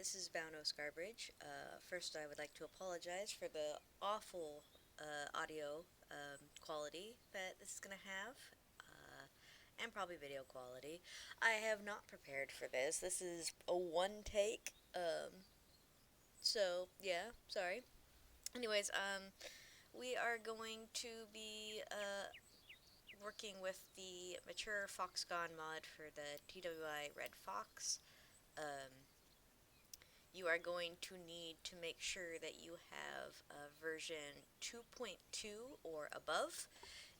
this is Bauno Scarbridge. First, I would like to apologize for the awful audio quality that this is going to have, and probably video quality. I have not prepared for this. This is a one take, so yeah, sorry. Anyways, we are going to be working with the mature Foxgon mod for the TWI Red Fox. Um, you are going to need to make sure that you have version 2.2 or above.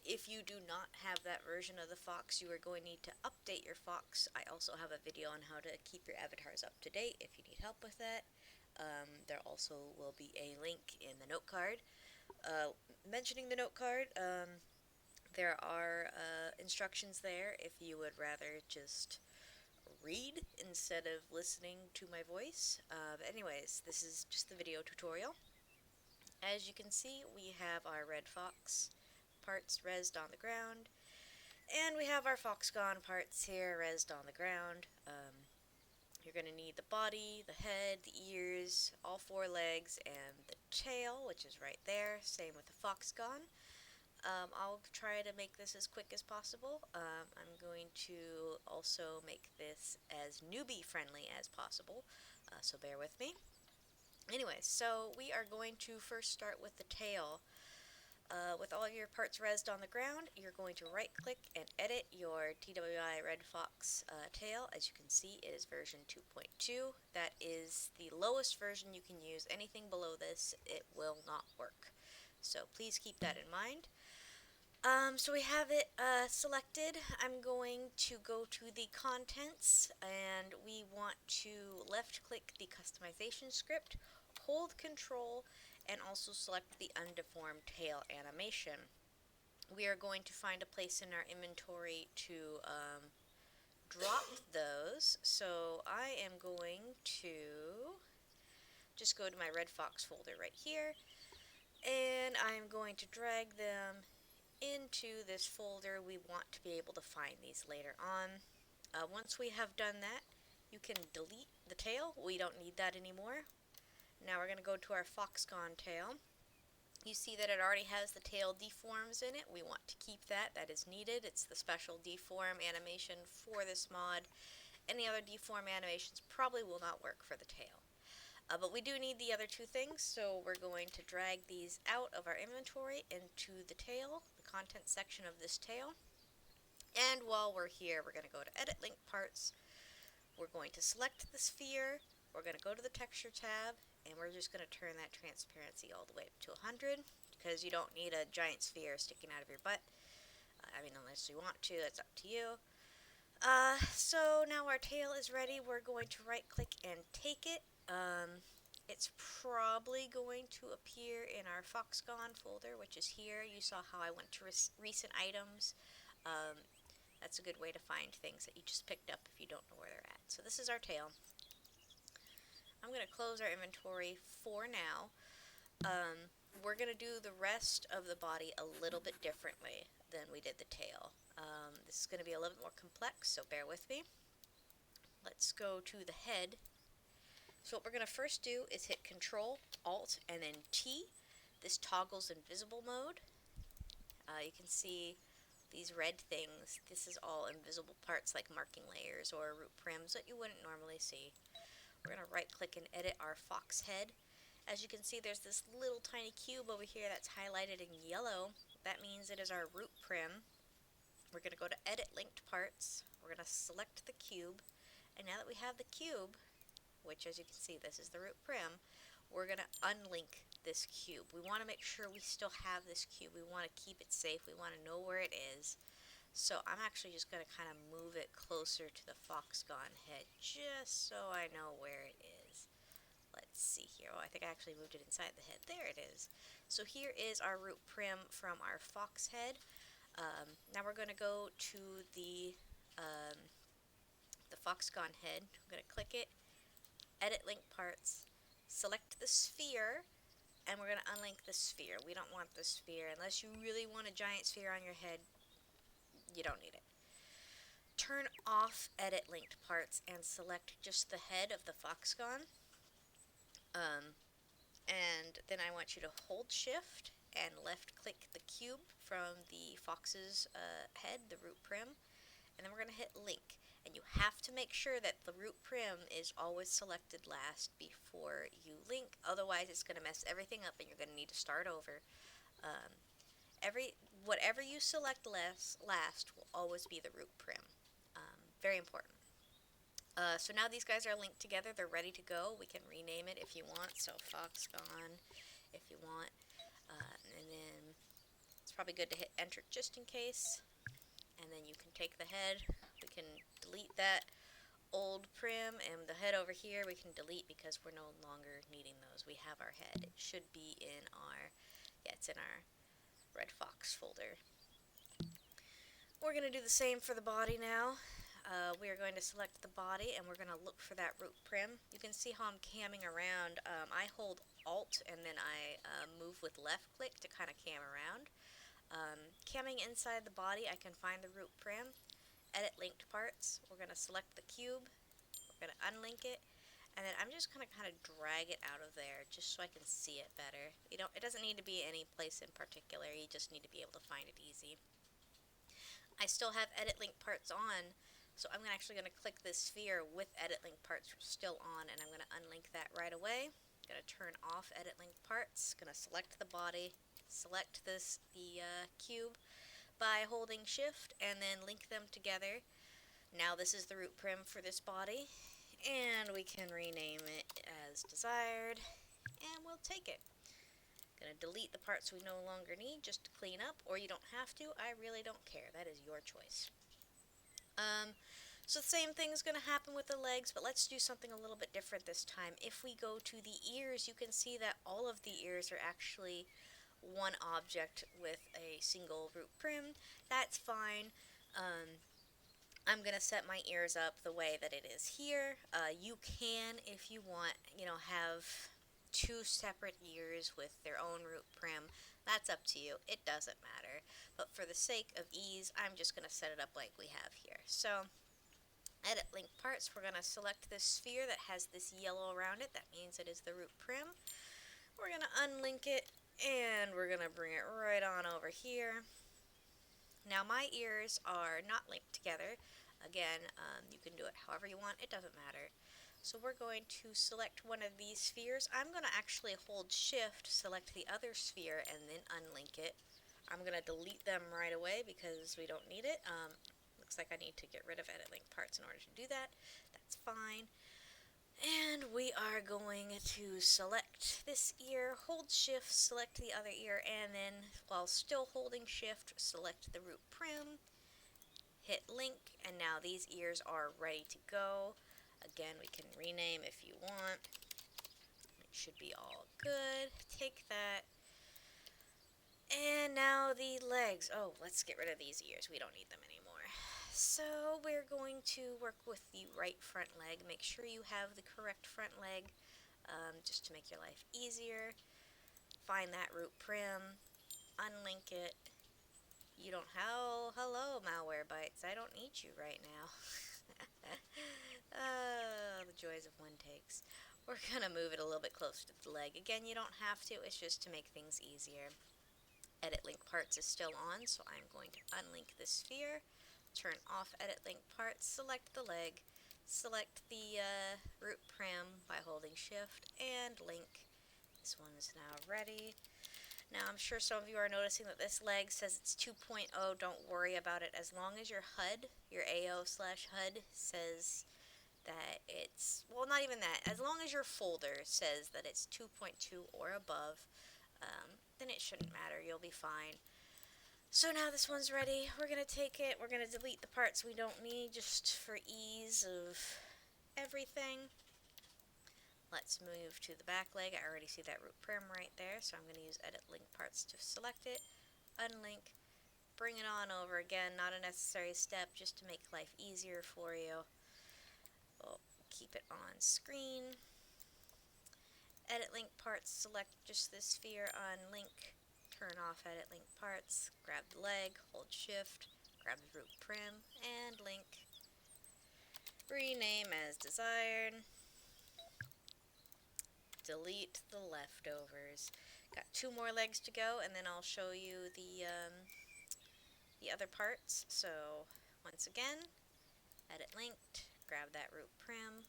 If you do not have that version of the Fox, you are going to need to update your Fox. I also have a video on how to keep your avatars up to date if you need help with that. There also will be a link in the note card. Mentioning the note card, there are instructions there if you would rather just read instead of listening to my voice. But anyways, this is just the video tutorial. As you can see, we have our Red Fox parts rezzed on the ground, and we have our Foxgon parts here rezzed on the ground. You're going to need the body, the head, the ears, all four legs, and the tail, which is right there. Same with the Foxgon. I'll try to make this as quick as possible. I'm going to also make this as newbie friendly as possible, so bear with me. Anyway, so we are going to first start with the tail. With all your parts rezzed on the ground, you're going to right click and edit your TWI Red Fox tail. As you can see, it is version 2.2. That is the lowest version you can use. Anything below this, it will not work. So please keep that in mind. So we have it selected. I'm going to go to the contents, and we want to left click the customization script, hold control, and also select the undeformed tail animation. We are going to find a place in our inventory to drop those. So I am going to just go to my Red Fox folder right here, and I'm going to drag them into this folder. We want to be able to find these later on. Once we have done that, you can delete the tail. We don't need that anymore. Now we're going to go to our Foxgon tail. You see that it already has the tail deforms in it. We want to keep that. That is needed. It's the special deform animation for this mod. Any other deform animations probably will not work for the tail. But we do need the other two things, so we're going to drag these out of our inventory into the tail, the content section of this tail. And while we're here, we're going to go to Edit Link Parts. We're going to select the sphere. We're going to go to the Texture tab, and we're just going to turn that transparency all the way up to 100, because you don't need a giant sphere sticking out of your butt. I mean, unless you want to, that's up to you. So now our tail is ready. We're going to right click and take it. It's probably going to appear in our Foxgon folder, which is here. You saw how I went to recent items. That's a good way to find things that you just picked up if you don't know where they're at. So this is our tail. I'm going to close our inventory for now. We're going to do the rest of the body a little bit differently than we did the tail. This is going to be a little bit more complex, so bear with me. Let's go to the head. So what we're going to first do is hit Control, Alt, and then T. This toggles invisible mode. You can see these red things. This is all invisible parts like marking layers or root prims that you wouldn't normally see. We're going to right click and edit our fox head. As you can see, there's this little tiny cube over here that's highlighted in yellow. That means it is our root prim. We're going to go to Edit Linked Parts. We're going to select the cube. And now that we have the cube, which as you can see, this is the root prim, we're going to unlink this cube. We want to make sure we still have this cube. We want to keep it safe. We want to know where it is. So I'm actually just going to kind of move it closer to the Foxgon head, just so I know where it is. Let's see here. Oh, I think I actually moved it inside the head. There it is. So here is our root prim from our fox head. Now we're going to go to the Foxgon head. I'm going to click it, edit link parts, select the sphere, and we're going to unlink the sphere. We don't want the sphere. Unless you really want a giant sphere on your head, you don't need it. Turn off edit linked parts and select just the head of the Foxgon. Um, and then I want you to hold shift and left click the cube from the fox's head, the root prim, and then we're going to hit link. And you have to make sure that the root prim is always selected last before you link, otherwise it's going to mess everything up and you're going to need to start over. Um, whatever you select last will always be the root prim. Very important. So now these guys are linked together. They're ready to go. We can rename it if you want. So Foxgon, if you want. And then it's probably good to hit enter just in case. And then you can take the head. We can delete that old prim, and the head over here we can delete because we're no longer needing those. We have our head. It should be in our, yeah, it's in our Red Fox folder. We're going to do the same for the body now. We are going to select the body and we're going to look for that root prim. You can see how I'm camming around. I hold Alt and then I move with left click to kind of cam around. Camming inside the body, I can find the root prim, edit linked parts. We're going to select the cube, we're going to unlink it, and then I'm just going to kind of drag it out of there just so I can see it better. It doesn't need to be any place in particular, you just need to be able to find it easy. I still have edit link parts on, so I'm actually going to click this sphere with edit link parts still on, and I'm going to unlink that right away. I'm going to turn off edit link parts, going to select the body, select the cube by holding shift, and then link them together. Now this is the root prim for this body, and we can rename it as desired, and we'll take it. Going to delete the parts we no longer need just to clean up, or you don't have to. I really don't care. That is your choice. So the same thing is going to happen with the legs, but let's do something a little bit different this time. If we go to the ears, you can see that all of the ears are actually one object with a single root prim. That's fine. I'm going to set my ears up the way that it is here. You can, if you want, have two separate ears with their own root prim. That's up to you. It doesn't matter. But for the sake of ease, I'm just going to set it up like we have here. So, edit link parts. We're going to select this sphere that has this yellow around it. That means it is the root prim. We're going to unlink it, and we're going to bring it right on over here. Now my ears are not linked together. Again, you can do it however you want. It doesn't matter. So we're going to select one of these spheres. I'm going to actually hold shift, select the other sphere, and then unlink it. I'm going to delete them right away because we don't need it. Looks like I need to get rid of edit link parts in order to do that. That's fine. And we are going to select this ear, hold shift, select the other ear, and then while still holding shift, select the root prim, hit link, and now these ears are ready to go. Again, we can rename if you want. It should be all good. Take that. And now the legs. Oh, let's get rid of these ears. We don't need them anymore. So we're going to work with the right front leg. Make sure you have the correct front leg just to make your life easier. Find that root prim. Unlink it. You don't have... Hello, malware bites. I don't need you right now. Oh, the joys of one takes. We're going to move it a little bit closer to the leg. Again, you don't have to. It's just to make things easier. Edit link parts is still on, so I'm going to unlink the sphere, turn off edit link parts, select the leg, select the root prim by holding shift, and link. This one is now ready. Now I'm sure some of you are noticing that this leg says it's 2.0. Don't worry about it. As long as your HUD, your AO/HUD says that it's, well, not even that. As long as your folder says that it's 2.2 or above, then it shouldn't matter. You'll be fine. So now this one's ready. We're going to take it. We're going to delete the parts we don't need just for ease of everything. Let's move to the back leg. I already see that root prim right there, so I'm going to use edit link parts to select it, unlink, bring it on over. Again, not a necessary step, just to make life easier for you. We'll keep it on screen. Edit link parts, select just this sphere, unlink, turn off edit link parts, grab the leg, hold shift, grab the root prim, and link. Rename as desired. delete the leftovers. Got 2 more legs to go, and then I'll show you the other parts. So once again, edit linked, grab that root prim,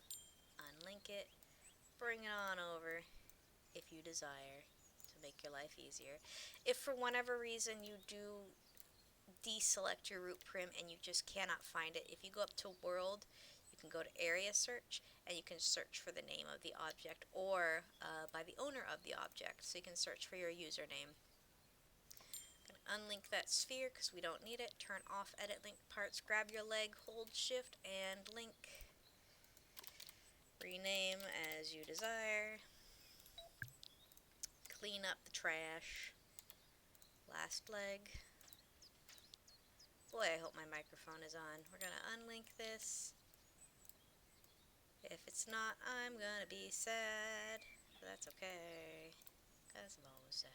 unlink it, bring it on over if you desire to make your life easier. If for whatever reason you do deselect your root prim and you just cannot find it, if you go up to world, you can go to area search and you can search for the name of the object or by the owner of the object, so you can search for your username. Unlink that sphere because we don't need it. Turn off edit linked parts. Grab your leg, hold shift and link. Rename as you desire. Clean up the trash. Last leg. Boy, I hope my microphone is on. We're going to unlink this. If it's not, I'm going to be sad. But that's okay, because I'm always sad.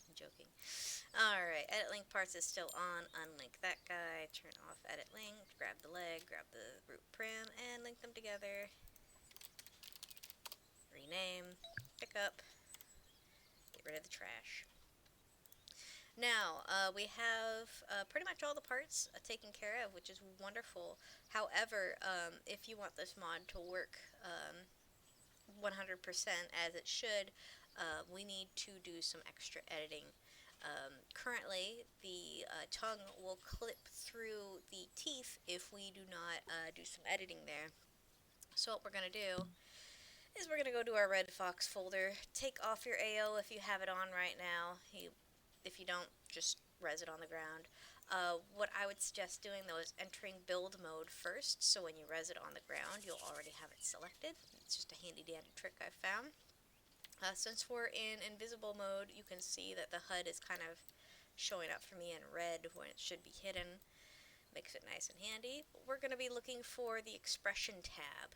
I'm joking. Alright, edit link parts is still on. Unlink that guy. Turn off edit link. Grab the leg. Grab the root prim. And link them together. Rename. Pick up. Get rid of the trash. Now, we have pretty much all the parts taken care of, which is wonderful. However, if you want this mod to work 100% as it should, we need to do some extra editing. Currently, the tongue will clip through the teeth if we do not do some editing there. So what we're going to do is we're going to go to our Red Fox folder, take off your AO if you have it on right now. If you don't, just res it on the ground. What I would suggest doing though is entering build mode first, so when you res it on the ground, you'll already have it selected. It's just a handy dandy trick I've found. Since we're in invisible mode, you can see that the HUD is kind of showing up for me in red when it should be hidden. Makes it nice and handy. We're going to be looking for the expression tab.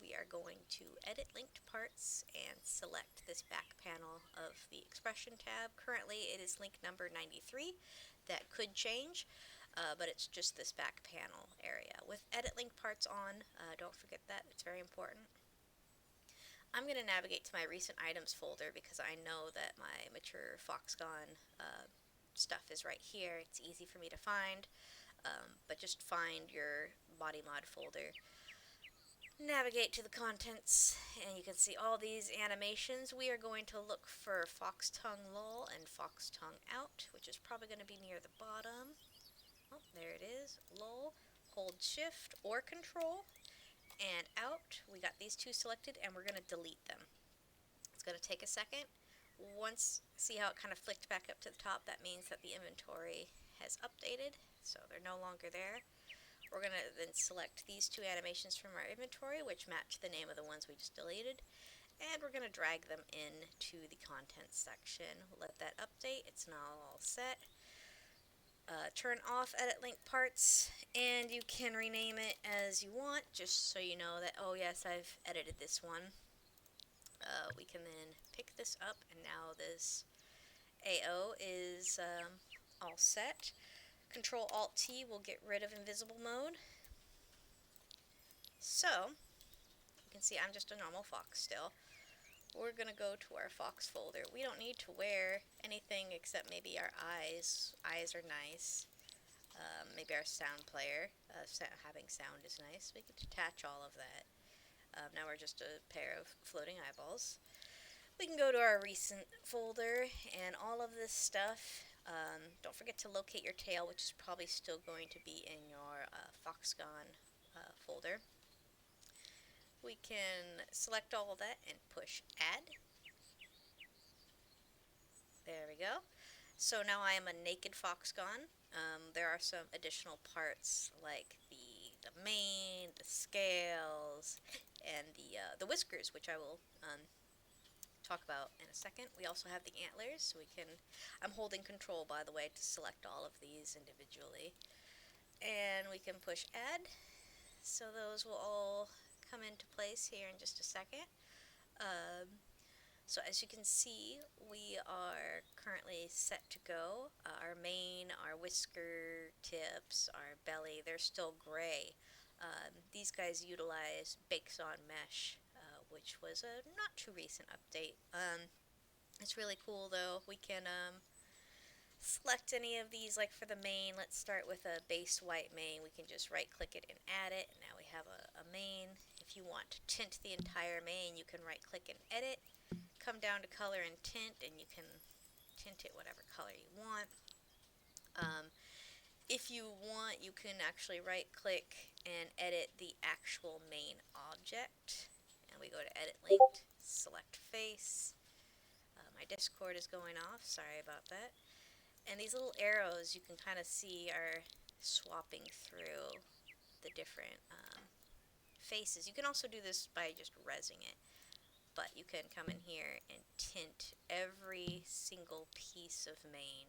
We are going to edit linked parts and select this back panel of the expression tab. Currently it is link number 93. That could change, but it's just this back panel area. With edit link parts on, don't forget that, it's very important. I'm going to navigate to my recent items folder because I know that my mature Foxgon stuff is right here. It's easy for me to find, but just find your body mod folder. Navigate to the contents, and you can see all these animations. We are going to look for Fox Tongue Lol and Fox Tongue Out, which is probably going to be near the bottom. Oh, there it is. Lol. Hold Shift or Control, and Out. We got these two selected, and we're going to delete them. It's going to take a second. Once, see how it kind of flicked back up to the top? That means that the inventory has updated, so they're no longer there. We're going to then select these two animations from our inventory, which match the name of the ones we just deleted, and we're going to drag them into the contents section. We'll let that update. It's now all set. Turn off edit link parts, and you can rename it as you want, just so you know that, oh yes, I've edited this one. We can then pick this up, and now this AO is all set. Control-Alt-T will get rid of invisible mode. So, you can see I'm just a normal fox still. We're going to go to our fox folder. We don't need to wear anything except maybe our eyes. Eyes are nice. Maybe our sound player. Having sound is nice. We can detach all of that. Now we're just a pair of floating eyeballs. We can go to our recent folder and all of this stuff. Don't forget to locate your tail, which is probably still going to be in your Foxgon folder. We can select all of that and push Add. There we go. So now I am a naked Foxgon. There are some additional parts like the mane, the scales, and the whiskers, which I will talk about in a second. We also have the antlers, so I'm holding control, by the way, to select all of these individually. And we can push Add, so those will all come into place here in just a second. So as you can see, we are currently set to go. Our mane, our whisker tips, our belly, they're still gray. These guys utilize Bakes on Mesh, which was a not too recent update. It's really cool though. We can select any of these, like for the main. Let's start with a base white main. We can just right click it and add it, and now we have a main. If you want to tint the entire main, you can right click and edit, come down to color and tint, and you can tint it whatever color you want. If you want, you can actually right click and edit the actual main object. And we go to edit linked, select face. My Discord is going off, sorry about that. And these little arrows you can kind of see are swapping through the different faces. You can also do this by just resing it, but you can come in here and tint every single piece of main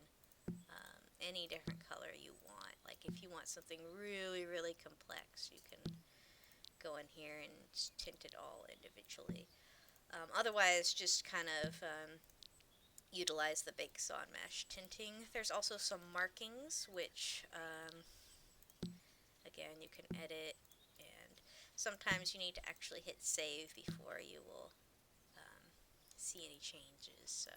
any different color you want. Like if you want something really, really complex, you can go in here and tint it all individually. Otherwise, just kind of utilize the Bakes on Mesh tinting. There's also some markings, which again you can edit, and sometimes you need to actually hit save before you will see any changes. So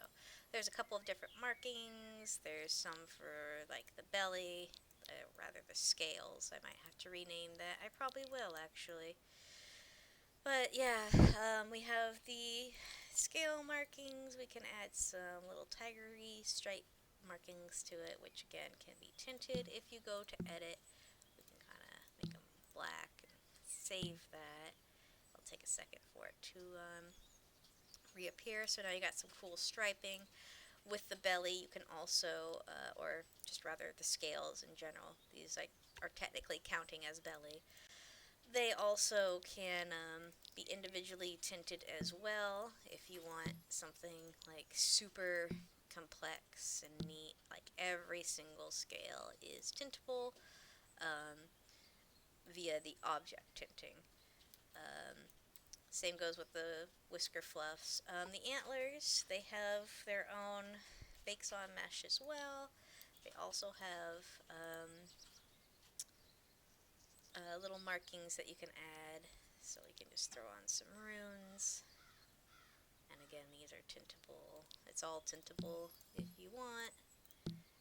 there's a couple of different markings. There's some for like the belly, rather the scales. I might have to rename that. I probably will actually. But yeah, we have the scale markings. We can add some little tigery stripe markings to it, which again can be tinted. If you go to edit, we can kind of make them black and save that. It'll take a second for it to reappear. So now you got some cool striping. With the belly, you can also, or just rather the scales in general, these like are technically counting as belly. They also can be individually tinted as well if you want something like super complex and neat. Like every single scale is tintable via the object tinting. Same goes with the whisker fluffs. The antlers, they have their own Bakes on Mesh as well. They also have little markings that you can add. So we can just throw on some runes. And again, these are tintable. It's all tintable if you want.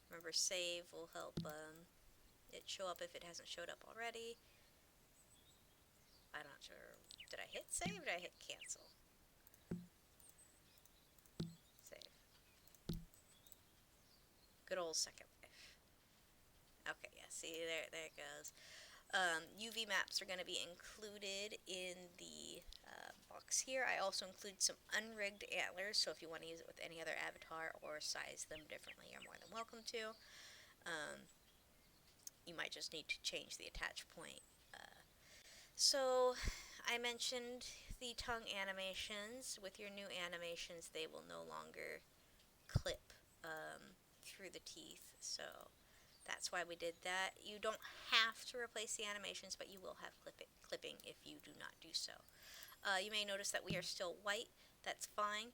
Remember, save will help it show up if it hasn't showed up already. I'm not sure. Did I hit save or did I hit cancel? Save. Good old Second Life. Okay, yeah, see, there it goes. UV maps are going to be included in the box here. I also include some unrigged antlers, so if you want to use it with any other avatar or size them differently, you're more than welcome to. You might just need to change the attach point. So I mentioned the tongue animations. With your new animations, they will no longer clip through the teeth, so that's why we did that. You don't have to replace the animations, but you will have clipping if you do not do so. You may notice that we are still white. That's fine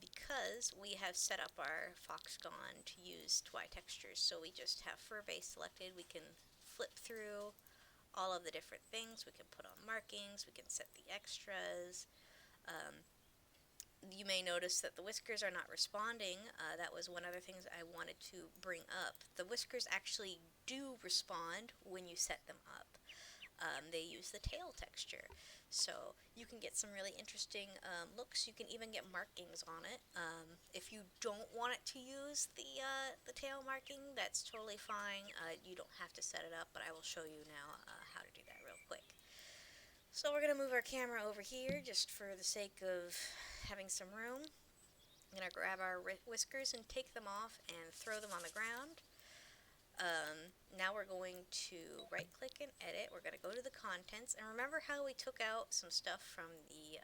because we have set up our Foxgon to use TWI textures. So we just have fur base selected. We can flip through all of the different things. We can put on markings. We can set the extras. You may notice that the whiskers are not responding. That was one other thing I wanted to bring up. The whiskers actually do respond when you set them up. They use the tail texture. So you can get some really interesting looks. You can even get markings on it. If you don't want it to use the tail marking, that's totally fine. You don't have to set it up, but I will show you now how to do that real quick. So we're going to move our camera over here just for the sake of having some room. I'm going to grab our whiskers and take them off and throw them on the ground. Now we're going to right click and edit. We're going to go to the contents, and remember how we took out some stuff from the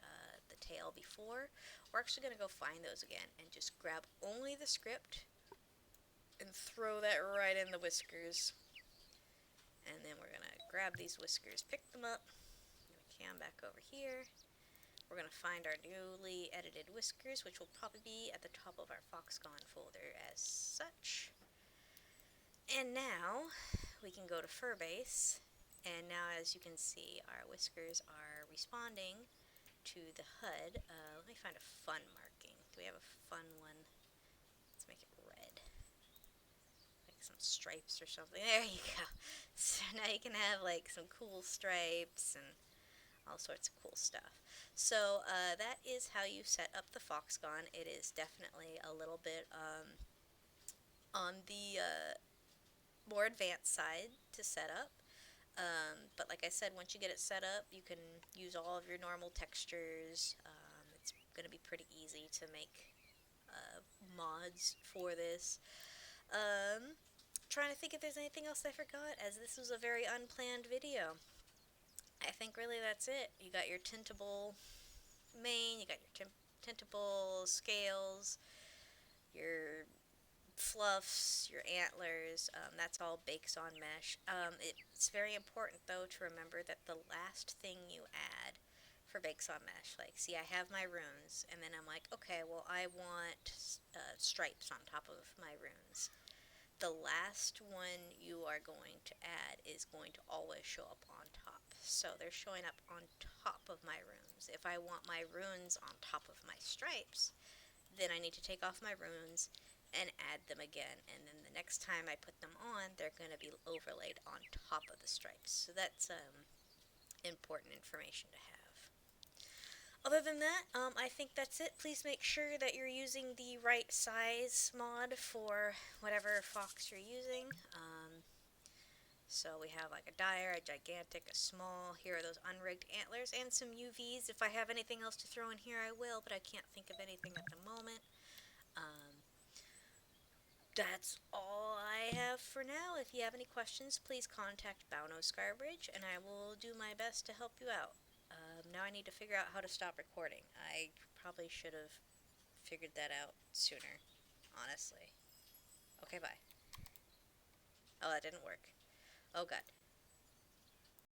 tail before? We're actually going to go find those again and just grab only the script and throw that right in the whiskers. And then we're going to grab these whiskers, pick them up, cam back over here. We're going to find our newly edited whiskers, which will probably be at the top of our Foxgon folder as such. And now we can go to Furbase And now, as you can see, our whiskers are responding to the HUD. Let me find a fun marking. Do we have a fun one? Let's make it red. Like some stripes or something. There you go. So now you can have like some cool stripes and all sorts of cool stuff. So that is how you set up the Foxgon. It is definitely a little bit on the more advanced side to set up. But like I said, once you get it set up, you can use all of your normal textures. It's going to be pretty easy to make mods for this. Trying to think if there's anything else I forgot, as this was a very unplanned video. I think really that's it. You got your tintable mane, you got your tintable scales, your fluffs, your antlers. That's all bakes on mesh. It's very important though to remember that the last thing you add for bakes on mesh, like, see, I have my runes, and then I'm like, okay, well, I want stripes on top of my runes. The last one you are going to add is going to always show up on top. So they're showing up on top of my runes. If I want my runes on top of my stripes, then I need to take off my runes and add them again. And then the next time I put them on, they're going to be overlaid on top of the stripes. So that's important information to have. Other than that, I think that's it. Please make sure that you're using the right size mod for whatever fox you're using. So we have like a dire, a gigantic, a small. Here are those unrigged antlers and some UVs. If I have anything else to throw in here, I will, but I can't think of anything at the moment. That's all I have for now. If you have any questions, please contact Bauno Skybridge, and I will do my best to help you out. Now I need to figure out how to stop recording. I probably should have figured that out sooner, honestly. Okay, bye. Oh, that didn't work. Oh, God.